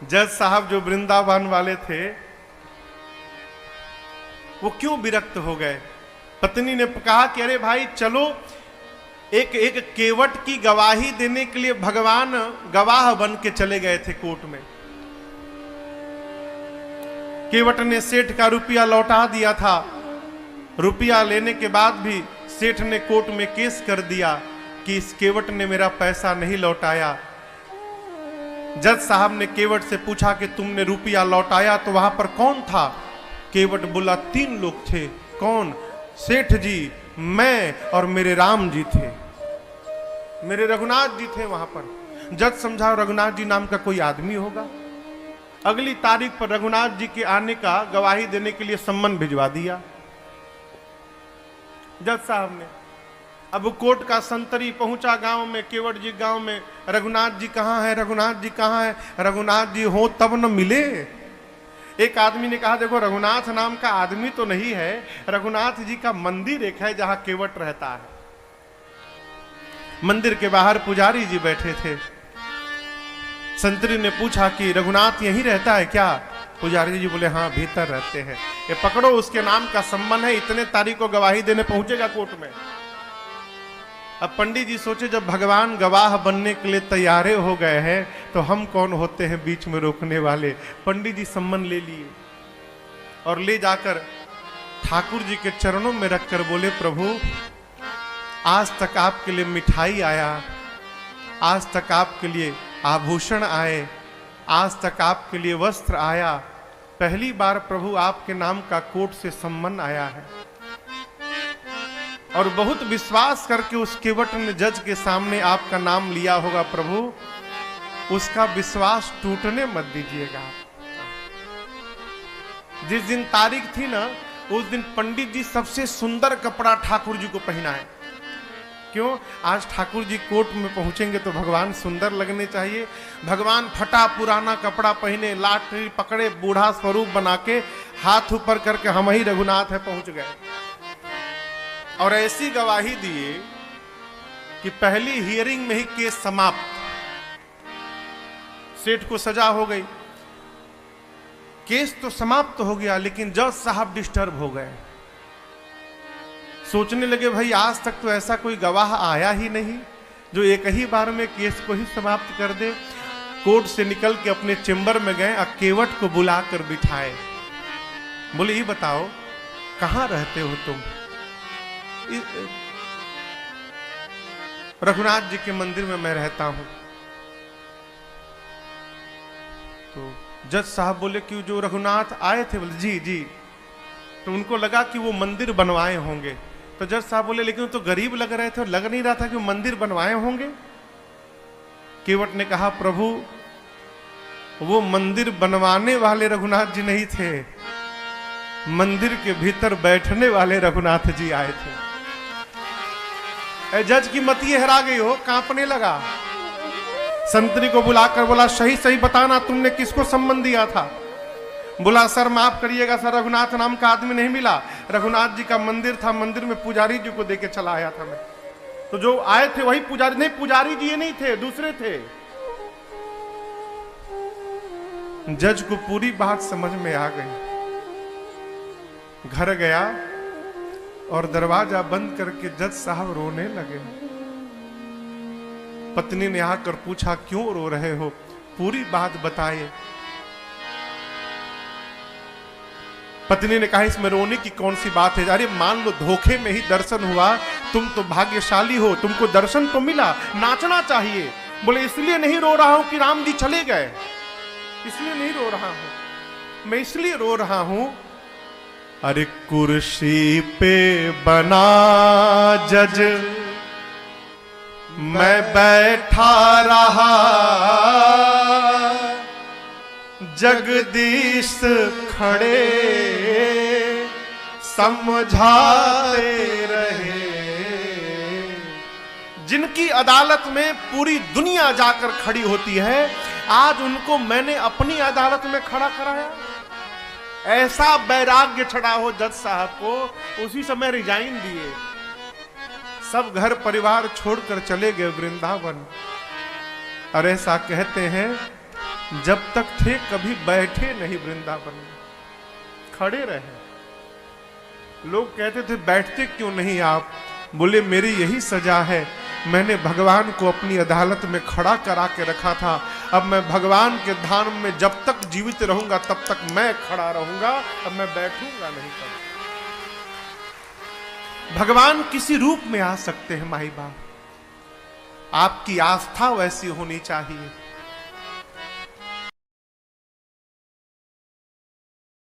जज साहब जो वृंदावन वाले थे वो क्यों विरक्त हो गए। पत्नी ने कहा कि अरे भाई चलो, एक केवट की गवाही देने के लिए भगवान गवाह बन के चले गए थे कोर्ट में। केवट ने सेठ का रुपया लौटा दिया था। रुपया लेने के बाद भी सेठ ने कोर्ट में केस कर दिया कि इस केवट ने मेरा पैसा नहीं लौटाया। जज साहब ने केवट से पूछा कि तुमने रुपया लौटाया तो वहां पर कौन था। केवट बोला 3 लोग थे। कौन? सेठ जी, मैं और मेरे राम जी थे, मेरे रघुनाथ जी थे वहां पर। जज समझा रघुनाथ जी नाम का कोई आदमी होगा। अगली तारीख पर रघुनाथ जी के आने का गवाही देने के लिए सम्मन भिजवा दिया जज साहब ने। अब कोर्ट का संतरी पहुंचा गांव में, केवट जी गांव में, रघुनाथ जी कहां है, रघुनाथ जी कहां है, रघुनाथ जी हो तब न मिले। एक आदमी ने कहा देखो रघुनाथ नाम का आदमी तो नहीं है, रघुनाथ जी का मंदिर एक है जहां केवट रहता है। मंदिर के बाहर पुजारी जी बैठे थे। संतरी ने पूछा कि रघुनाथ यहीं रहता है क्या? पुजारी जी बोले हाँ भीतर रहते हैं। ये पकड़ो, उसके नाम का सम्मान है, इतने तारीख को गवाही देने पहुंचेगा कोर्ट में। अब पंडित जी सोचे जब भगवान गवाह बनने के लिए तैयारे हो गए हैं तो हम कौन होते हैं बीच में रोकने वाले। पंडित जी सम्मन ले लिए और ले जाकर ठाकुर जी के चरणों में रखकर बोले प्रभु आज तक आपके लिए मिठाई आया, आज तक आपके लिए आभूषण आए, आज तक आपके लिए वस्त्र आया, पहली बार प्रभु आपके नाम का कोर्ट से सम्मन आया है। और बहुत विश्वास करके उस केवट ने जज के सामने आपका नाम लिया होगा प्रभु, उसका विश्वास टूटने मत दीजिएगा। जिस दिन तारीख थी ना उस दिन पंडित जी सबसे सुंदर कपड़ा ठाकुर जी को पहनाए। क्यों? आज ठाकुर जी कोर्ट में पहुंचेंगे तो भगवान सुंदर लगने चाहिए। भगवान फटा पुराना कपड़ा पहने, लाठी पकड़े, बूढ़ा स्वरूप बना के हाथ ऊपर करके हम ही रघुनाथ है पहुंच गए। और ऐसी गवाही दिए कि पहली हियरिंग में ही केस समाप्त। सेठ को सजा हो गई, केस तो समाप्त हो गया, लेकिन जज साहब डिस्टर्ब हो गए। सोचने लगे भाई आज तक तो ऐसा कोई गवाह आया ही नहीं जो एक ही बार में केस को ही समाप्त कर दे। कोर्ट से निकल के अपने चेंबर में गए, केवट को बुलाकर बिठाए। बोले ये बताओ कहां रहते हो तुम? रघुनाथ जी के मंदिर में मैं रहता हूं। तो जज साहब बोले कि जो रघुनाथ आए थे, बोले जी जी। तो उनको लगा कि वो मंदिर बनवाए होंगे। तो जज साहब बोले लेकिन तो गरीब लग रहे थे और लग नहीं रहा था कि वो मंदिर बनवाए होंगे। केवट ने कहा प्रभु वो मंदिर बनवाने वाले रघुनाथ जी नहीं थे, मंदिर के भीतर बैठने वाले रघुनाथ जी आए थे। जज की मति हरा गई हो, कांपने लगा। संतरी को बुलाकर बोला सही सही बताना तुमने किसको सम्मन दिया था? बोला सर माफ करिएगा सर, रघुनाथ नाम का आदमी नहीं मिला। रघुनाथ जी का मंदिर था, मंदिर में पुजारी जी को देके चला आया था मैं। तो जो आए थे वही पुजारी, नहीं पुजारी जी ये नहीं थे, दूसरे थे। जज को पूरी बात समझ में आ गई। घर गया और दरवाजा बंद करके जज साहब रोने लगे। पत्नी ने आकर पूछा क्यों रो रहे हो? पूरी बात बताए। पत्नी ने कहा इसमें रोने की कौन सी बात है? अरे मान लो धोखे में ही दर्शन हुआ, तुम तो भाग्यशाली हो, तुमको दर्शन तो मिला, नाचना चाहिए। बोले इसलिए नहीं रो रहा हूं कि राम जी चले गए, इसलिए नहीं रो रहा हूं, मैं इसलिए रो रहा हूं अरे कुर्सी पे बना जज मैं बैठा रहा, जगदीश खड़े समझाते रहे। जिनकी अदालत में पूरी दुनिया जाकर खड़ी होती है, आज उनको मैंने अपनी अदालत में खड़ा कराया। ऐसा वैराग्य चढ़ा हो जज साहब को, उसी समय रिजाइन दिए, सब घर परिवार छोड़कर चले गए वृंदावन। और ऐसा कहते हैं जब तक थे कभी बैठे नहीं वृंदावन में, खड़े रहे। लोग कहते थे बैठते क्यों नहीं आप? बोले मेरी यही सजा है, मैंने भगवान को अपनी अदालत में खड़ा करा के रखा था, अब मैं भगवान के धाम में जब तक जीवित रहूंगा तब तक मैं खड़ा रहूंगा, अब मैं बैठूंगा नहीं कभी। भगवान किसी रूप में आ सकते हैं माई बाप, आपकी आस्था वैसी होनी चाहिए।